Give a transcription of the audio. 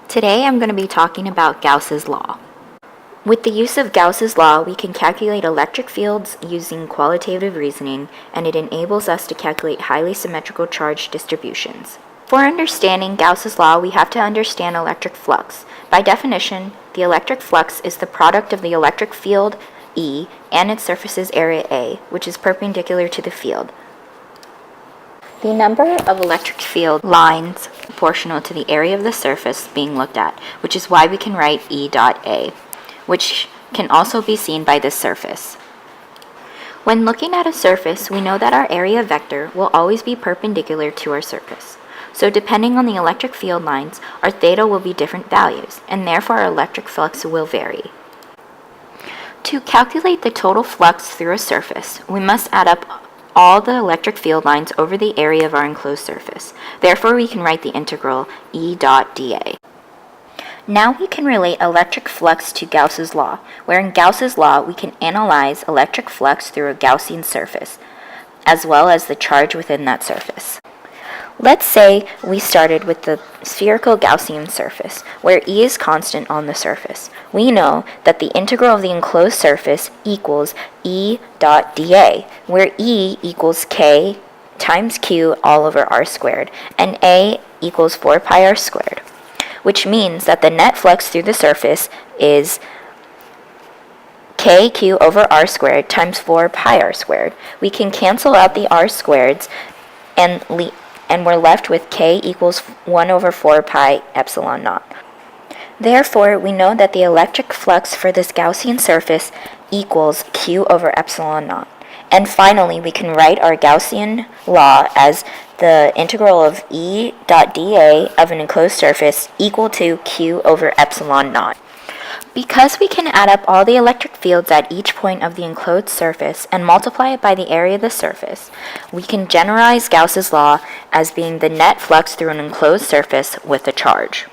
Today I'm going to be talking about Gauss's law. With the use of Gauss's law, we can calculate electric fields using qualitative reasoning, and it enables us to calculate highly symmetrical charge distributions. For understanding Gauss's law, we have to understand electric flux. By definition, the electric flux is the product of the electric field, E, and its surface's area, A, which is perpendicular to the field. The number of electric field lines is proportional to the area of the surface being looked at, which is why we can write E dot A, which can also be seen by this surface. When looking at a surface, we know that our area vector will always be perpendicular to our surface. So depending on the electric field lines, our theta will be different values, and therefore our electric flux will vary. To calculate the total flux through a surface, we must add up all the electric field lines over the area of our enclosed surface. Therefore, we can write the integral E dot dA. Now we can relate electric flux to Gauss's law, where in Gauss's law we can analyze electric flux through a Gaussian surface, as well as the charge within that surface. Let's say we started with the spherical Gaussian surface, where E is constant on the surface. We know that the integral of the enclosed surface equals E dot dA, where E equals K times Q all over R squared, and A equals 4 pi R squared, which means that the net flux through the surface is KQ over R squared times 4 pi R squared. We can cancel out the R squareds and we're left with K equals 1 over 4 pi epsilon naught. Therefore, we know that the electric flux for this Gaussian surface equals Q over epsilon naught. And finally, we can write our Gaussian law as the integral of E dot dA of an enclosed surface equal to Q over epsilon naught. Because we can add up all the electric fields at each point of the enclosed surface and multiply it by the area of the surface, we can generalize Gauss's law as being the net flux through an enclosed surface with a charge.